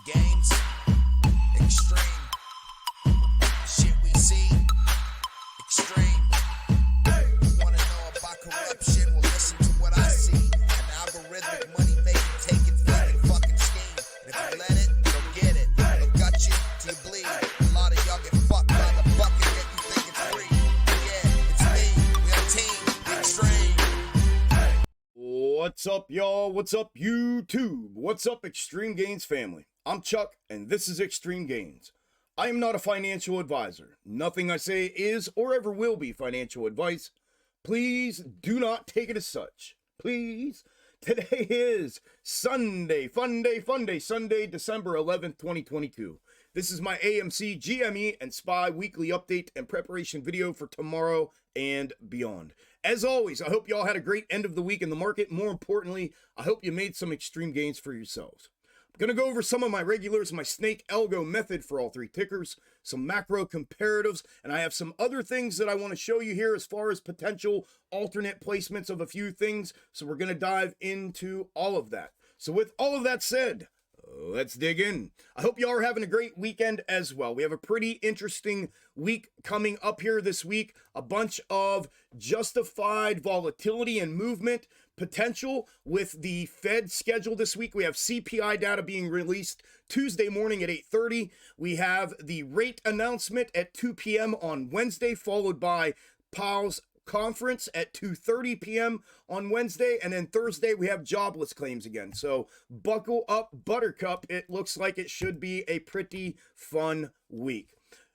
Gainz, Xtreme, shit we see, Xtreme. Wanna know about corruption? Well, listen to what I see. An algorithmic money making, taking, fucking scheme. And if you let it, you'll get it. They'll gut you till you bleed. A lot of y'all get fucked by the bucket yet you think it's free. Yeah, it's me. We are team Xtreme. What's up, y'all? What's up, YouTube? What's up, Xtreme Gainz family? I'm Chuck, and this is Xtreme Gainz. I am not a financial advisor. Nothing I say is or ever will be financial advice. Please do not take it as such. Please. Today is Sunday, Sunday, December 11th, 2022. This is my AMC, GME, and SPY weekly update and preparation video for tomorrow and beyond. As always, I hope y'all had a great end of the week in the market. More importantly, I hope you made some extreme gains for yourselves. I'm going to go over some of my regulars, my snake algo method for all three tickers, some macro comparatives, and I have some other things that I want to show you here as far as potential alternate placements of a few things. So we're going to dive into all of that. So with all of that said, let's dig in. I hope y'all are having a great weekend as well. We have a pretty interesting week coming up here this week. A bunch of justified volatility and movement potential with the Fed schedule this week. We have CPI data being released Tuesday morning at 8:30. We have the rate announcement at 2 p.m. on Wednesday, followed by Powell's conference at 2:30 p.m. on Wednesday, and then Thursday we have jobless claims again. So buckle up, buttercup. It looks like it should be a pretty fun week.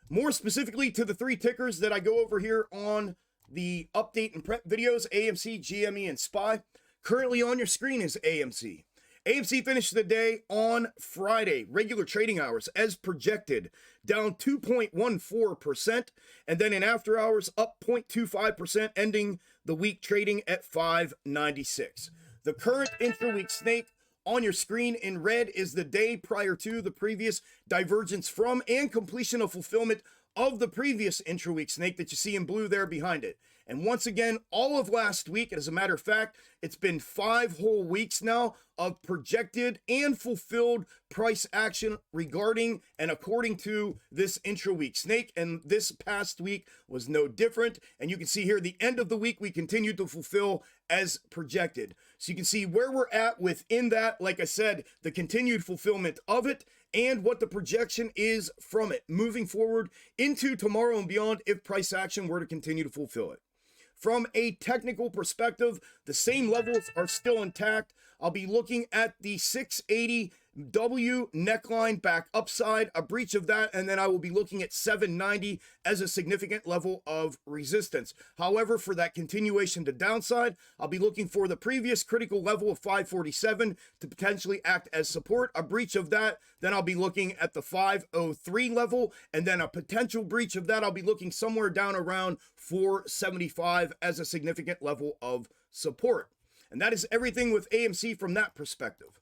More specifically to the three tickers that I go over here on the update and prep videos, AMC, GME, and SPY. Currently on your screen is AMC. AMC finished the day on Friday, regular trading hours as projected, down 2.14%, and then in after hours up 0.25%, ending the week trading at 596. The current intra-week snake on your screen in red is the day prior to the previous divergence from and completion of fulfillment of the previous intra-week snake that you see in blue there behind it. And once again, all of last week, as a matter of fact, it's been 5 whole weeks now of projected and fulfilled price action regarding and according to this intra-week snake. And this past week was no different. And you can see here, the end of the week, we continued to fulfill as projected. So you can see where we're at within that, like I said, the continued fulfillment of it and what the projection is from it moving forward into tomorrow and beyond if price action were to continue to fulfill it. From a technical perspective, the same levels are still intact. I'll be looking at the 680 W neckline back upside, a breach of that, and then I will be looking at 790 as a significant level of resistance. However, for that continuation to downside, I'll be looking for the previous critical level of 547 to potentially act as support. A breach of that, then I'll be looking at the 503 level, and then a potential breach of that, I'll be looking somewhere down around 475 as a significant level of support. And that is everything with AMC from that perspective.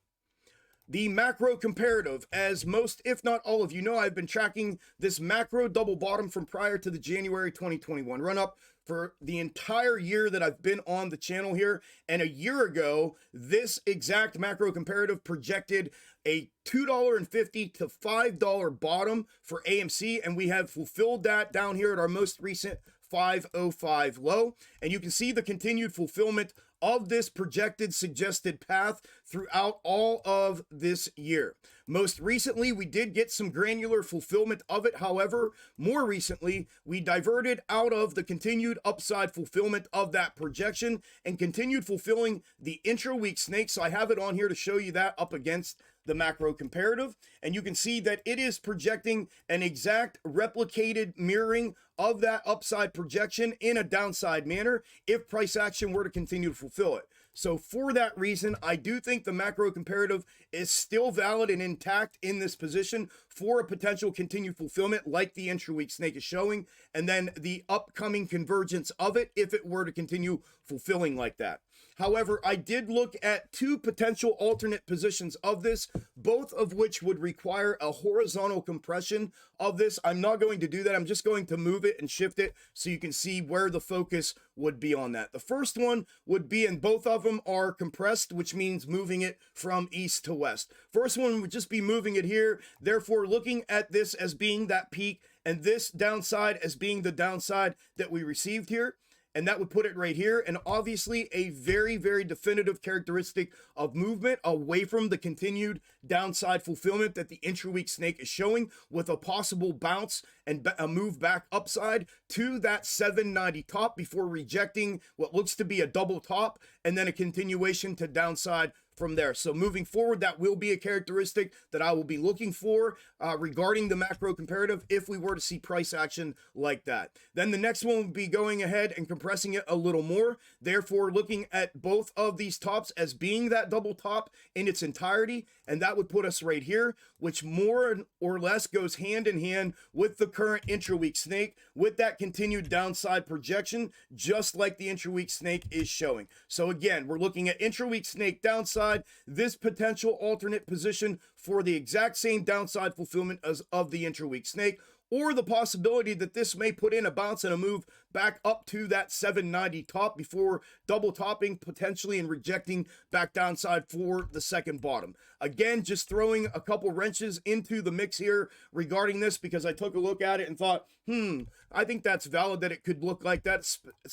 The macro comparative, as most, if not all of you know, I've been tracking this macro double bottom from prior to the January 2021 run up for the entire year that I've been on the channel here. And a year ago, this exact macro comparative projected a $2.50 to $5 bottom for AMC, and we have fulfilled that down here at our most recent 505 low. And you can see the continued fulfillment of this projected suggested path throughout all of this year. Most recently, we did get some granular fulfillment of it. However, more recently, we diverted out of the continued upside fulfillment of that projection and continued fulfilling the intra-week snake. So I have it on here to show you that up against the macro comparative. And you can see that it is projecting an exact replicated mirroring of that upside projection in a downside manner if price action were to continue to fulfill it. So for that reason, I do think the macro comparative is still valid and intact in this position for a potential continued fulfillment like the intra-week snake is showing, and then the upcoming convergence of it if it were to continue fulfilling like that. However, I did look at two potential alternate positions of this, both of which would require a horizontal compression of this. I'm not going to do that. I'm just going to move it and shift it so you can see where the focus would be on that. The first one would be, and both of them are compressed, which means moving it from east to west. First one would just be moving it here, therefore looking at this as being that peak and this downside as being the downside that we received here. And that would put it right here. And obviously a very, very definitive characteristic of movement away from the continued downside fulfillment that the intra-week snake is showing, with a possible bounce and a move back upside to that 790 top before rejecting what looks to be a double top and then a continuation to downside from there. So moving forward, that will be a characteristic that I will be looking for regarding the macro comparative if we were to see price action like that. Then the next one would be going ahead and compressing it a little more, therefore looking at both of these tops as being that double top in its entirety, and that would put us right here, which more or less goes hand in hand with the current intra-week snake with that continued downside projection, just like the intra-week snake is showing. So again, we're looking at intra-week snake downside, this potential alternate position for the exact same downside fulfillment as of the intra-week snake, or the possibility that this may put in a bounce and a move back up to that 790 top before double topping potentially and rejecting back downside for the second bottom. Again, just throwing a couple wrenches into the mix here regarding this, because I took a look at it and thought, I think that's valid that it could look like that,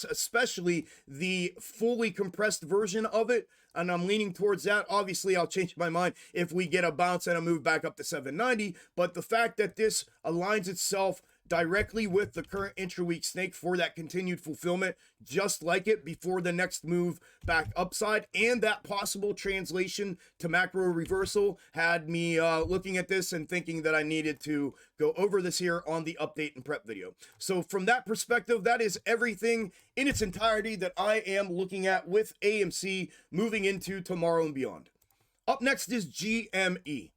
especially the fully compressed version of it. And I'm leaning towards that. Obviously, I'll change my mind if we get a bounce and a move back up to 790. But the fact that this aligns itself directly with the current intra-week snake for that continued fulfillment, just like it before the next move back upside, and that possible translation to macro reversal had me looking at this and thinking that I needed to go over this here on the update and prep video. So from that perspective, that is everything in its entirety that I am looking at with AMC moving into tomorrow and beyond. Up next is GME.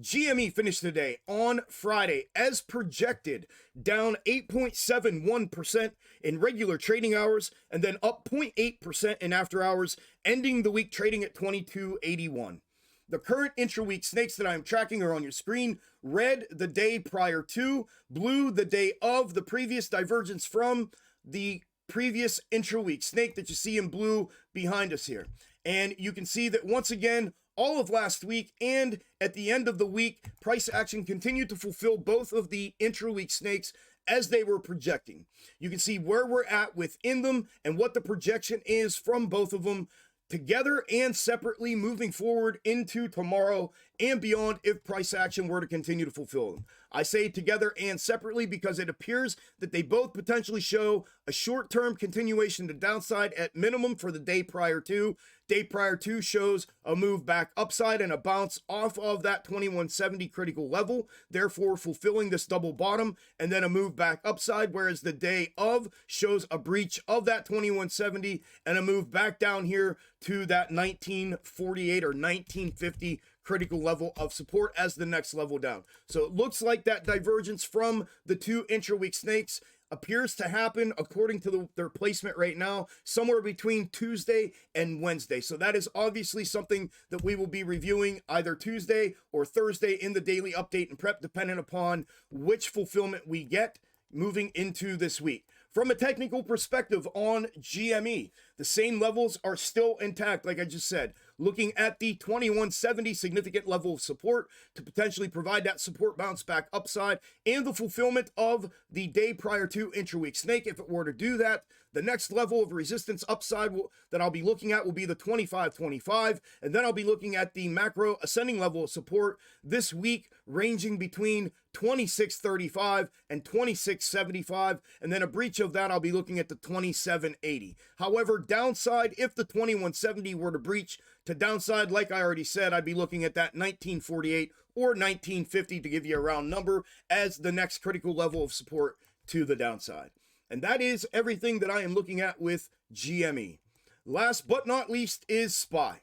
GME finished today on Friday as projected, down 8.71% in regular trading hours and then up 0.8% in after hours, ending the week trading at 22.81. The current intra-week snakes that I'm tracking are on your screen. Red the day prior to, blue the day of the previous divergence from the previous intra-week snake that you see in blue behind us here. And you can see that once again, all of last week and at the end of the week, price action continued to fulfill both of the intra-week snakes as they were projecting. You can see where we're at within them and what the projection is from both of them together and separately moving forward into tomorrow and beyond if price action were to continue to fulfill them. I say together and separately because it appears that they both potentially show a short-term continuation to downside at minimum for the day prior to. Day prior to shows a move back upside and a bounce off of that 2170 critical level, therefore fulfilling this double bottom, and then a move back upside, whereas the day of shows a breach of that 2170 and a move back down here to that 1948 or 1950 critical level of support as the next level down. So it looks like that divergence from the two intra-week snakes appears to happen, according to their placement right now, somewhere between Tuesday and Wednesday. So that is obviously something that we will be reviewing either Tuesday or Thursday in the daily update and prep, depending upon which fulfillment we get moving into this week. From a technical perspective on GME, the same levels are still intact, like I just said. Looking at the 2170 significant level of support to potentially provide that support bounce back upside and the fulfillment of the day prior to intra-week snake. If it were to do that, the next level of resistance upside that I'll be looking at will be the 2525, and then I'll be looking at the macro ascending level of support this week ranging between 2635 and 2675, and then a breach of that I'll be looking at the 2780. However, downside, if the 2170 were to breach to downside, like I already said, I'd be looking at that 1948 or 1950 to give you a round number as the next critical level of support to the downside. And that is everything that I am looking at with GME. Last but not least is SPY.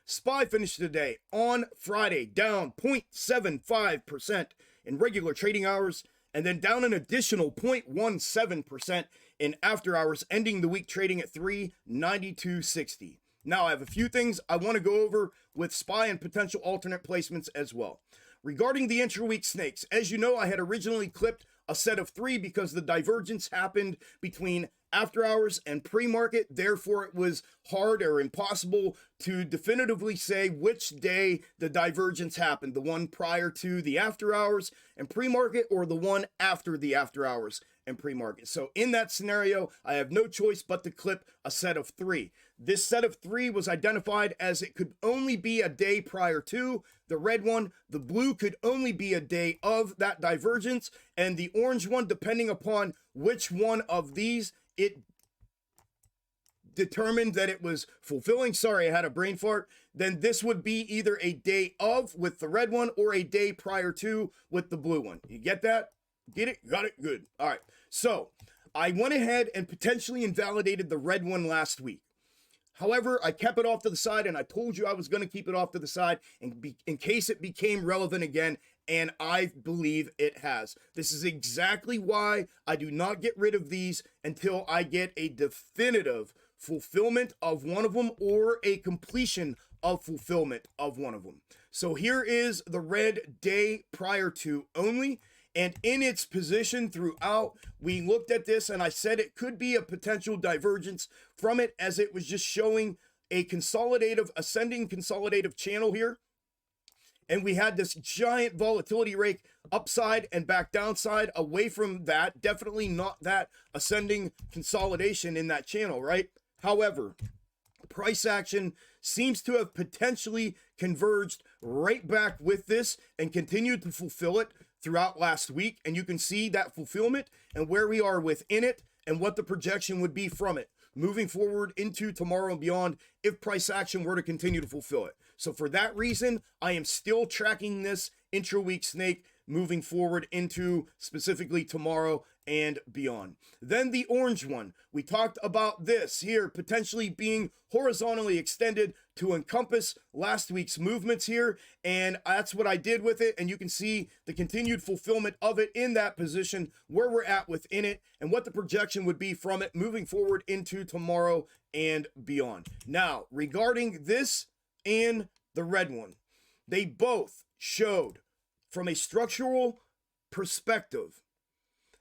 SPY finished today on Friday down 0.75% in regular trading hours and then down an additional 0.17% in after hours, ending the week trading at 392.60. Now I have a few things I want to go over with SPY and potential alternate placements as well. Regarding the intra-week snakes, as you know, I had originally clipped a set of 3 because the divergence happened between after hours and pre-market. Therefore, it was hard or impossible to definitively say which day the divergence happened, the one prior to the after hours and pre-market or the one after the after hours and pre-market. So in that scenario, I have no choice but to clip a set of 3. This set of 3 was identified as it could only be a day prior to the red one. The blue could only be a day of that divergence, and the orange one, depending upon which one of these it determined that it was fulfilling. Sorry, I had a brain fart. Then this would be either a day of with the red one or a day prior to with the blue one. You get that? Get it? Got it? Good. All right. So I went ahead and potentially invalidated the red one last week. However, I kept it off to the side, and I told you I was going to keep it off to the side in case it became relevant again, and I believe it has. This is exactly why I do not get rid of these until I get a definitive fulfillment of one of them or a completion of fulfillment of one of them. So here is the red day prior to only. And in its position throughout, we looked at this and I said it could be a potential divergence from it as it was just showing a ascending consolidative channel here. And we had this giant volatility rake upside and back downside away from that. Definitely not that ascending consolidation in that channel, right? However, price action seems to have potentially converged right back with this and continued to fulfill it throughout last week. And you can see that fulfillment and where we are within it and what the projection would be from it moving forward into tomorrow and beyond if price action were to continue to fulfill it. So for that reason, I am still tracking this intra-week snake moving forward into specifically tomorrow and beyond. Then the orange one, we talked about this here potentially being horizontally extended to encompass last week's movements here, and that's what I did with it. And you can see the continued fulfillment of it in that position, where we're at within it, and what the projection would be from it moving forward into tomorrow and beyond. Now, regarding this and the red one, they both showed from a structural perspective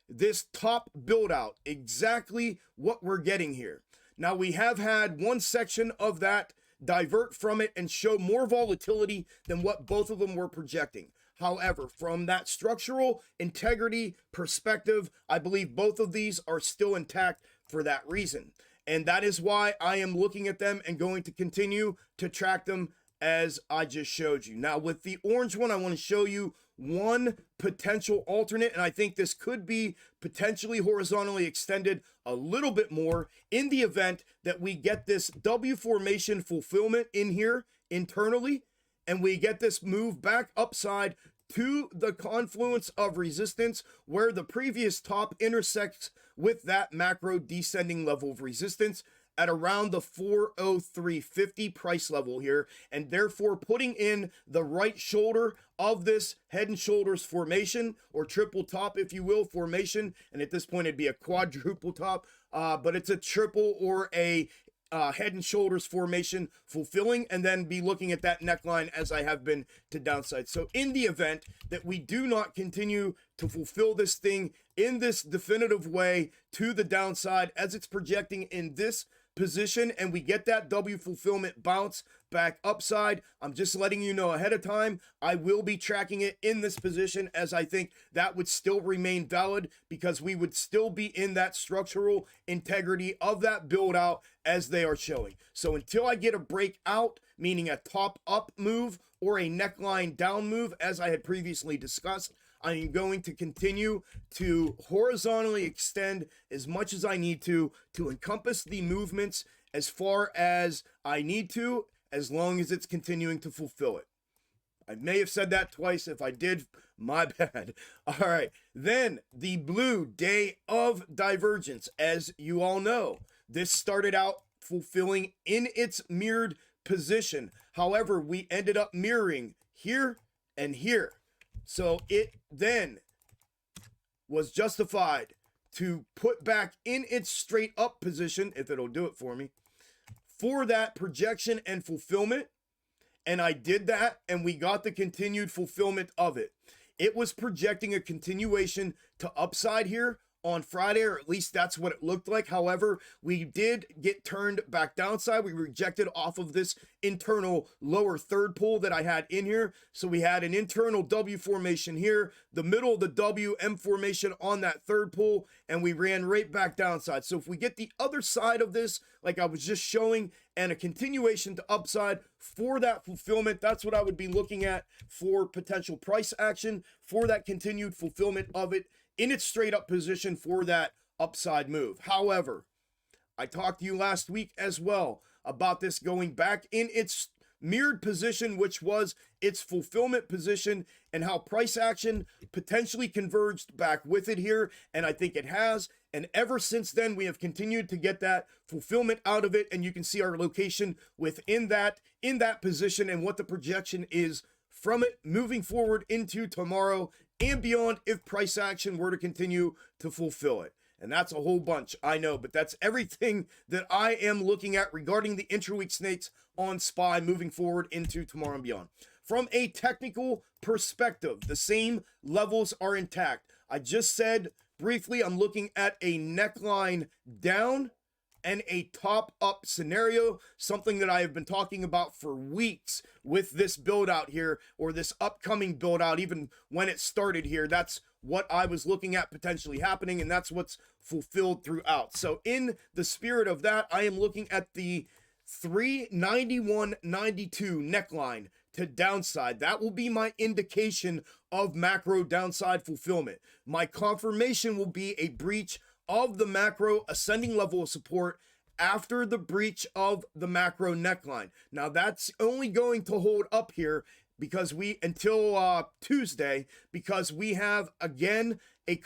this top build out, exactly what we're getting here. Now, we have had one section of that divert from it and show more volatility than what both of them were projecting. However, from that structural integrity perspective, I believe both of these are still intact for that reason. And that is why I am looking at them and going to continue to track them as I just showed you. Now, with the orange one, I want to show you one potential alternate, and I think this could be potentially horizontally extended a little bit more in the event that we get this W formation fulfillment in here internally, and we get this move back upside to the confluence of resistance where the previous top intersects with that macro descending level of resistance at around the 403.50 price level here, and therefore putting in the right shoulder of this head and shoulders formation, or triple top, if you will, formation. And at this point, it'd be a quadruple top, but it's a triple or a head and shoulders formation fulfilling, and then be looking at that neckline as I have been to downside. So in the event that we do not continue to fulfill this thing in this definitive way to the downside as it's projecting in this position, and we get that W fulfillment bounce back upside, I'm just letting you know ahead of time, I will be tracking it in this position, as I think that would still remain valid because we would still be in that structural integrity of that build out as they are showing. So until I get a breakout, meaning a top up move or a neckline down move, as I had previously discussed, I am going to continue to horizontally extend as much as I need to encompass the movements as far as I need to, as long as it's continuing to fulfill it. I may have said that twice. If I did, my bad. All right. Then the blue day of divergence. As you all know, this started out fulfilling in its mirrored position. However, we ended up mirroring here and here. So it then was justified to put back in its straight up position, if it'll do it for me, for that projection and fulfillment. And I did that, and we got the continued fulfillment of it. It was projecting a continuation to upside here on Friday, or at least that's what it looked like. However, we did get turned back downside. We rejected off of this internal lower third pull that I had in here. So we had an internal W formation here, the middle of the WM formation on that third pull, and we ran right back downside. So if we get the other side of this, like I was just showing, and a continuation to upside for that fulfillment, that's what I would be looking at for potential price action for that continued fulfillment of it in its straight up position for that upside move. However, I talked to you last week as well about this going back in its mirrored position, which was its fulfillment position, and how price action potentially converged back with it here, and I think it has. And ever since then, we have continued to get that fulfillment out of it, and you can see our location within that, in that position, and what the projection is from it moving forward into tomorrow and beyond if price action were to continue to fulfill it. And that's a whole bunch, I know, but that's everything that I am looking at regarding the intraweek snakes on SPY moving forward into tomorrow and beyond. From a technical perspective, the same levels are intact. I just said briefly, I'm looking at a neckline down and a top up scenario, something that I have been talking about for weeks with this build out here, or this upcoming build out, even when it started here. That's what I was looking at potentially happening, and that's what's fulfilled throughout. So in the spirit of that, I am looking at the 391.92 neckline to downside. That will be my indication of macro downside fulfillment. My confirmation will be a breach of the macro ascending level of support after the breach of the macro neckline. Now that's only going to hold up here because until Tuesday, because we have again a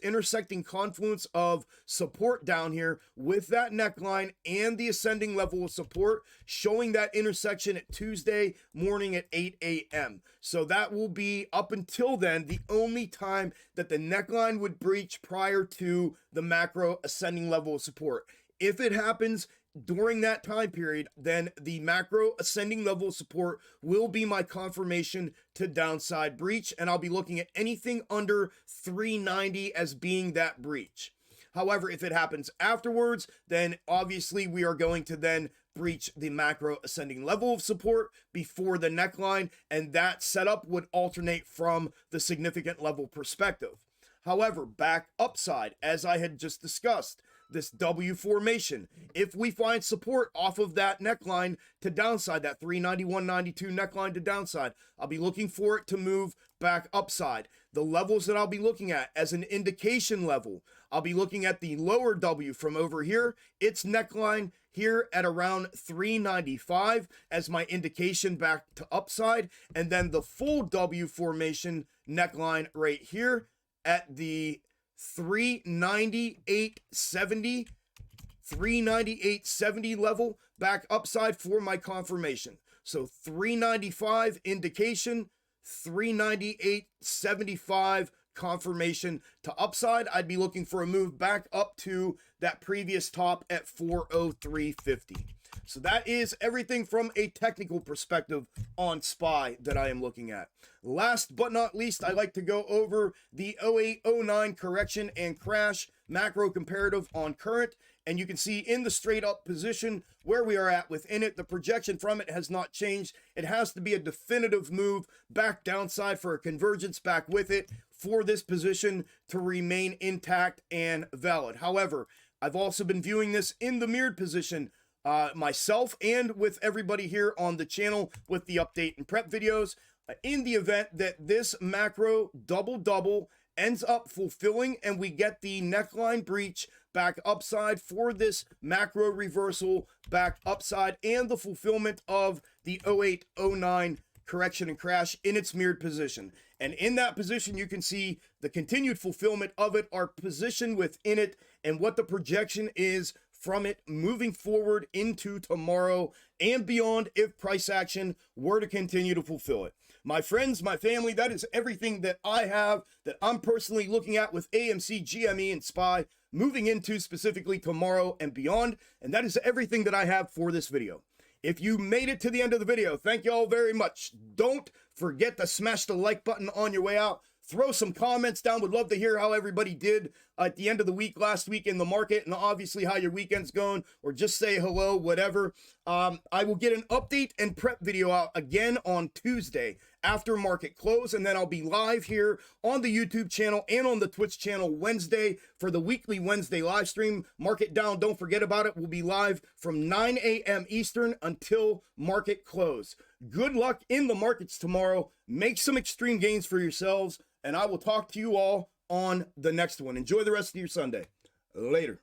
intersecting confluence of support down here with that neckline and the ascending level of support, showing that intersection at Tuesday morning at 8 a.m. So that will be, up until then, the only time that the neckline would breach prior to the macro ascending level of support. If it happens during that time period, then the macro ascending level of support will be my confirmation to downside breach, and I'll be looking at anything under 390 as being that breach. However, if it happens afterwards, then obviously we are going to then breach the macro ascending level of support before the neckline, and that setup would alternate from the significant level perspective. However, back upside, as I had just discussed, this W formation, if we find support off of that neckline to downside, that 391.92 neckline to downside, I'll be looking for it to move back upside. The levels that I'll be looking at as an indication level, I'll be looking at the lower W from over here, its neckline here at around 395 as my indication back to upside, and then the full W formation neckline right here at the 398.70 level back upside for my confirmation. So 395 indication, 398.75 confirmation to upside. I'd be looking for a move back up to that previous top at 403.50. So that is everything from a technical perspective on SPY that I am looking at. Last but not least, I like to go over the 0809 correction and crash macro comparative on current. And you can see in the straight up position where we are at within it, the projection from it has not changed. It has to be a definitive move back downside for a convergence back with it for this position to remain intact and valid. However, I've also been viewing this in the mirrored position myself and with everybody here on the channel with the update and prep videos, in the event that this macro double ends up fulfilling and we get the neckline breach back upside for this macro reversal back upside and the fulfillment of the 0809 correction and crash in its mirrored position. And in that position, you can see the continued fulfillment of it, our position within it, and what the projection is from it moving forward into tomorrow and beyond if price action were to continue to fulfill it. My friends, my family, that is everything that I have that I'm personally looking at with AMC, GME, and SPY moving into specifically tomorrow and beyond. And that is everything that I have for this video. If you made it to the end of the video, thank you all very much. Don't forget to smash the like button on your way out. Throw some comments down. Would love to hear how everybody did at the end of the week, last week in the market, and obviously how your weekend's going, or just say hello, whatever. I will get an update and prep video out again on Tuesday after market close, and then I'll be live here on the YouTube channel and on the Twitch channel Wednesday for the weekly Wednesday live stream. Market down, don't forget about it. We'll be live from 9 a.m. Eastern until market close. Good luck in the markets tomorrow. Make some extreme gains for yourselves, and I will talk to you all on the next one. Enjoy the rest of your Sunday. Later.